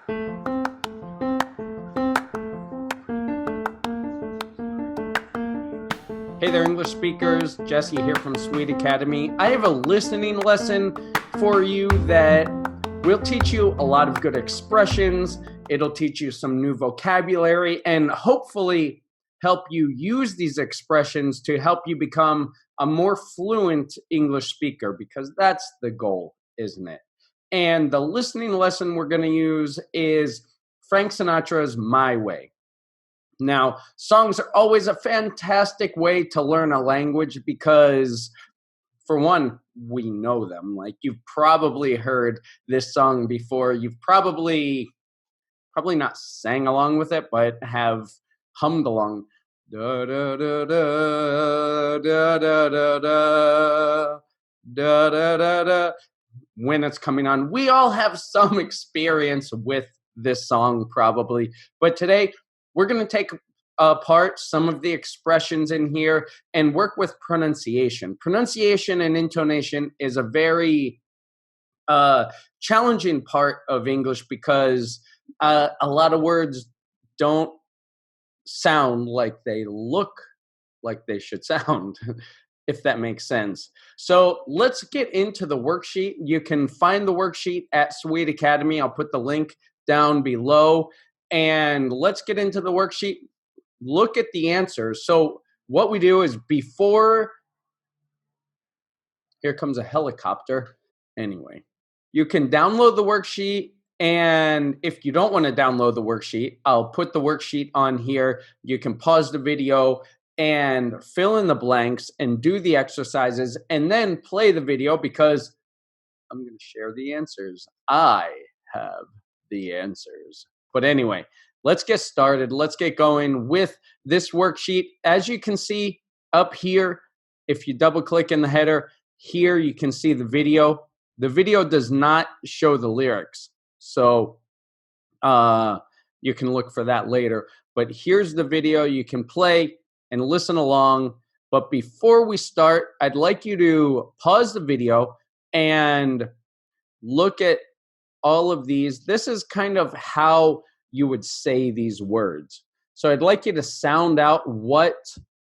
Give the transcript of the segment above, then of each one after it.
Hey there, English speakers. Jesse here from Sweet Academy. I have a listening lesson for you that will teach you a lot of good expressions. It'll teach you some new vocabulary and hopefully help you use these expressions to help you become a more fluent English speaker, because that's the goal, isn't it? And the listening lesson we're going to use is Frank Sinatra's My Way. Now, songs are always a fantastic way to learn a language because, for one, we know them. Like, you've probably heard this song before. You've probably not sang along with it, but have hummed along. Da da da da da da da da da da da da. When it's coming on, we all have some experience with this song, probably. But today, we're going to take apart some of the expressions in here and work with pronunciation. Pronunciation and intonation is a very challenging part of English because a lot of words don't sound like they look like they should sound, if that makes sense. So let's get into the worksheet. You can find the worksheet at Sweet Academy. I'll put the link down below. And let's get into the worksheet. Look at the answers. So what we do is before, here comes a helicopter. Anyway, you can download the worksheet. And if you don't want to download the worksheet, I'll put the worksheet on here. You can pause the video and fill in the blanks and do the exercises and then play the video, because I'm going to share the answers. I have the answers. But anyway, let's get started. Let's get going with this worksheet. As you can see up here, if you double click in the header, here you can see the video. The video does not show the lyrics, so you can look for that later. But here's the video. You can play and listen along. But before we start, I'd like you to pause the video and look at all of these. This is kind of how you would say these words. So I'd like you to sound out what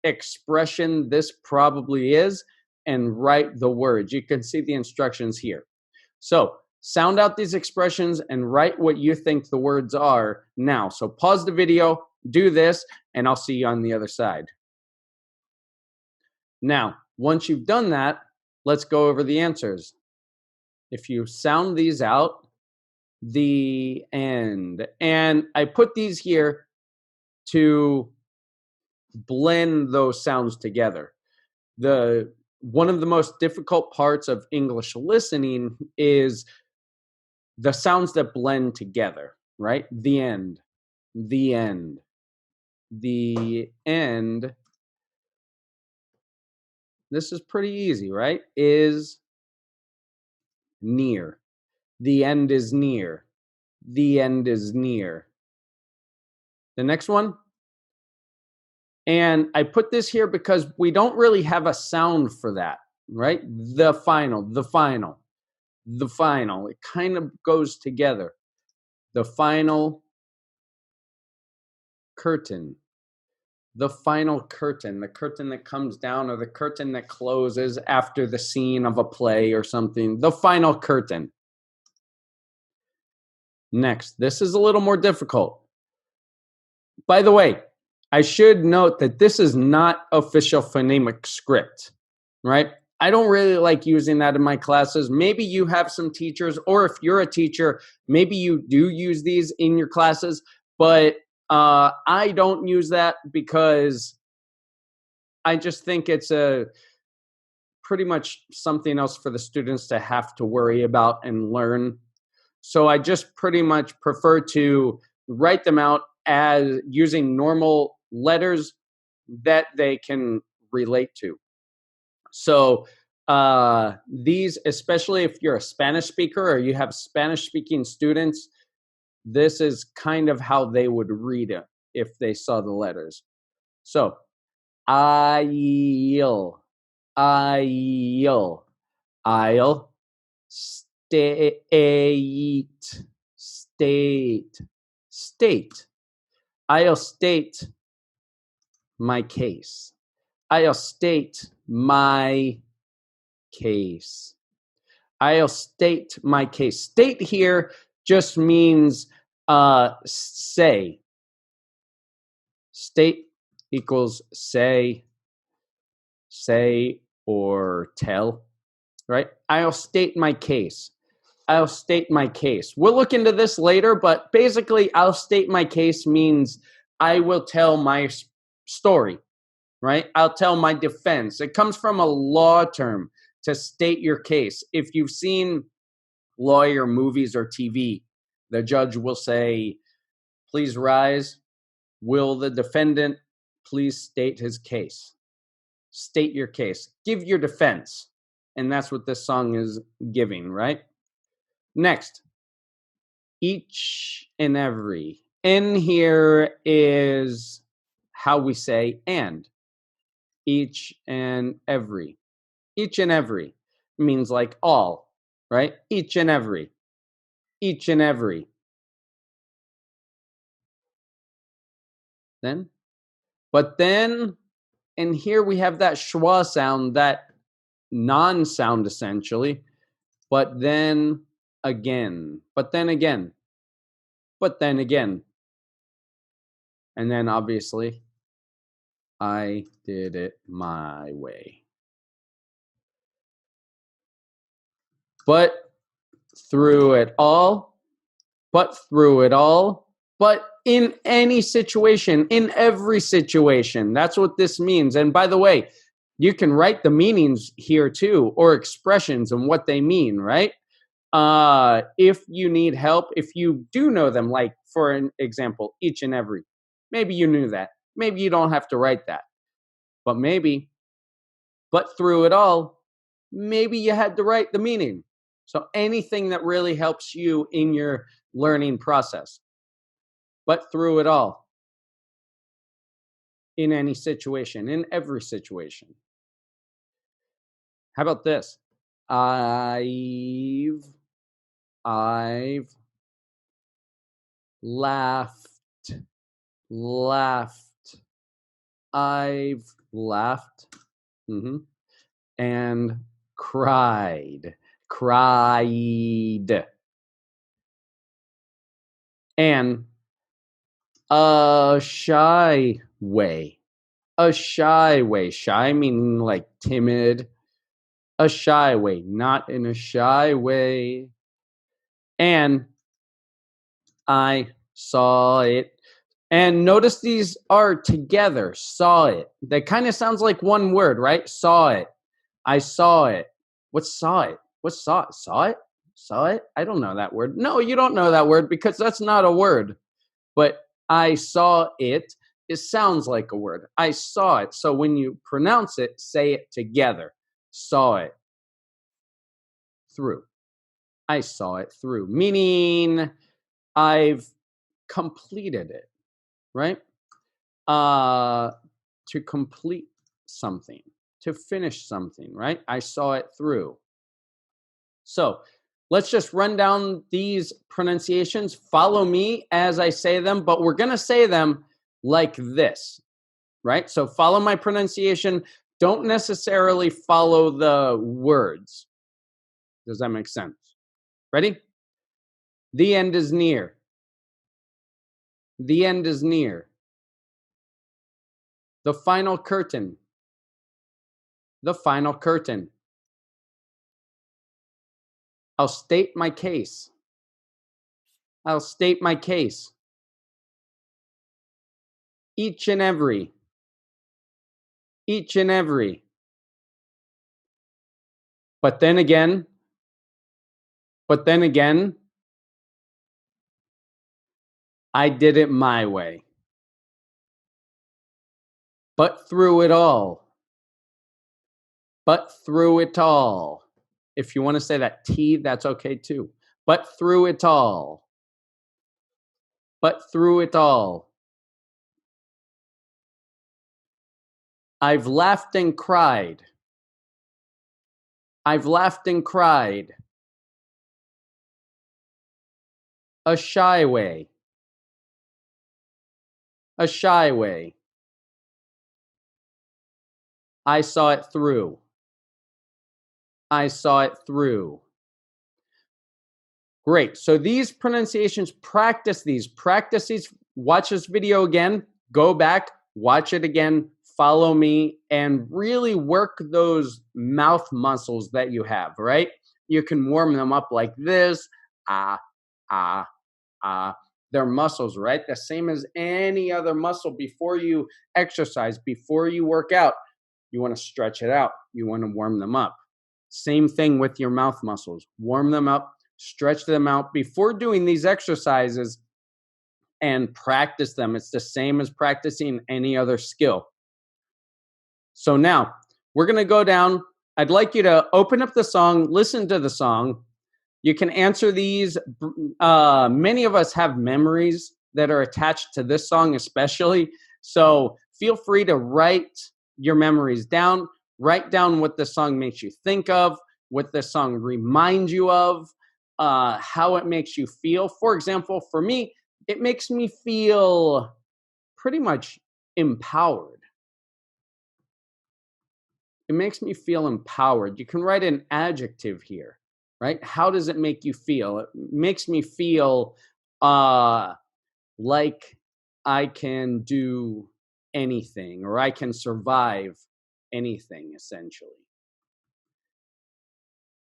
expression this probably is and write the words. You can see the instructions here. So sound out these expressions and write what you think the words are now. So pause the video, do this, and I'll see you on the other side. Now, once you've done that, let's go over the answers. If you sound these out, the end. And I put these here to blend those sounds together. One of the most difficult parts of English listening is the sounds that blend together, right? The end, the end, the end. This is pretty easy, right? Is near. The end is near. The end is near. The next one. And I put this here because we don't really have a sound for that, right? The final, the final, the final. It kind of goes together. The final curtain. The final curtain, the curtain that comes down or the curtain that closes after the scene of a play or something. The final curtain. Next, this is a little more difficult. By the way, I should note that this is not official phonemic script, right? I don't really like using that in my classes. Maybe you have some teachers, or if you're a teacher, maybe you do use these in your classes, but I don't use that because I just think it's a pretty much something else for the students to have to worry about and learn. So I just pretty much prefer to write them out as using normal letters that they can relate to. So these, especially if you're a Spanish speaker or you have Spanish speaking students, this is kind of how they would read it if they saw the letters. So I'll, I'll, stay, state, state. I'll state my case. I'll state my case. I'll state my case. State here just means say. State equals say or tell, right? I'll state my case. I'll state my case. We'll look into this later, but basically, I'll state my case means I will tell my story, right? I'll tell my defense. It comes from a law term, to state your case. If you've seen lawyer movies or TV, the judge will say, please rise. Will the defendant please state his case? State your case. Give your defense. And that's what this song is giving, right? Next, each and every. In here is how we say and. Each and every. Each and every means like all, right? Each and every. Each and every. Then, but then, and here we have that schwa sound, that non-sound essentially. But then again, but then again, but then again. And then obviously, I did it my way. But through it all, but through it all, but in any situation, in every situation. That's what this means. And by the way, you can write the meanings here too, or expressions and what they mean, right? If you need help, if you do know them, like for an example, each and every, maybe you knew that. Maybe you don't have to write that, but maybe, but through it all, maybe you had to write the meaning. So anything that really helps you in your learning process, but through it all, in any situation, in every situation. How about this? I've laughed. I've laughed. And cried. And a shy way. A shy way. Shy meaning like timid. A shy way. Not in a shy way. And I saw it. And notice these are together. Saw it. That kind of sounds like one word, right? Saw it. I saw it. What saw it? What saw it? Saw it? Saw it? I don't know that word. No, you don't know that word because that's not a word. But I saw it. It sounds like a word. I saw it. So when you pronounce it, say it together. Saw it through. I saw it through. Meaning I've completed it, right? To complete something, to finish something, right? I saw it through. So let's just run down these pronunciations. Follow me as I say them, but we're going to say them like this, right? So follow my pronunciation. Don't necessarily follow the words. Does that make sense? Ready? The end is near. The end is near. The final curtain. The final curtain. I'll state my case. I'll state my case. Each and every. Each and every. But then again. But then again. I did it my way. But through it all. But through it all. If you want to say that T, that's okay too. But through it all. But through it all. I've laughed and cried. I've laughed and cried. A shy way. A shy way. I saw it through. I saw it through. Great. So these pronunciations, practice these. Practice these. Watch this video again. Go back, watch it again, follow me, and really work those mouth muscles that you have, right? You can warm them up like this. Ah, ah, ah. They're muscles, right? The same as any other muscle before you exercise, before you work out. You want to stretch it out. You want to warm them up. Same thing with your mouth muscles. Warm them up, stretch them out before doing these exercises and practice them. It's the same as practicing any other skill. So now we're going to go down. I'd like you to open up the song, listen to the song. You can answer these. Many of us have memories that are attached to this song, especially. So feel free to write your memories down. Write down what the song makes you think of, what the song reminds you of, how it makes you feel. For example, for me, it makes me feel pretty much empowered. It makes me feel empowered. You can write an adjective here, right? How does it make you feel? It makes me feel like I can do anything, or I can survive anything, essentially.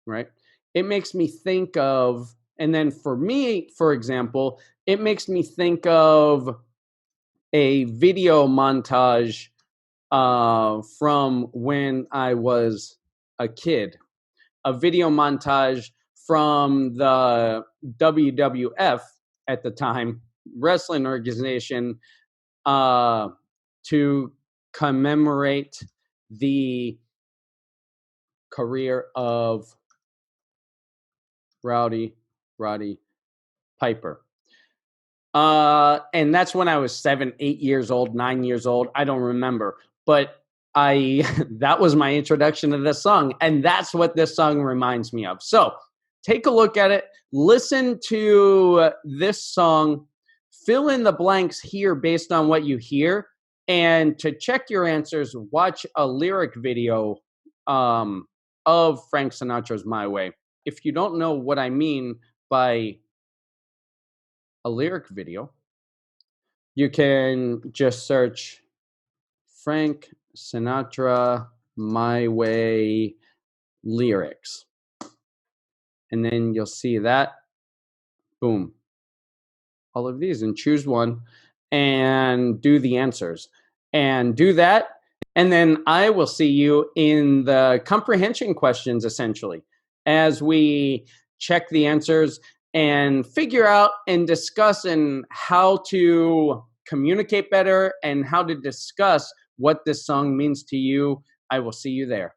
Right? It makes me think of, and then for me, for example, it makes me think of a video montage from when I was a kid, a video montage from the WWF at the time, wrestling organization, to commemorate the career of Roddy Piper. And that's when I was 7, 8 years old, 9 years old. I don't remember, but that was my introduction to this song. And that's what this song reminds me of. So take a look at it, listen to this song, fill in the blanks here based on what you hear. And to check your answers, watch a lyric video of Frank Sinatra's My Way. If you don't know what I mean by a lyric video, you can just search Frank Sinatra My Way lyrics. And then you'll see that. Boom. All of these, and choose one and do the answers. And do that. And then I will see you in the comprehension questions, essentially, as we check the answers and figure out and discuss and how to communicate better and how to discuss what this song means to you. I will see you there.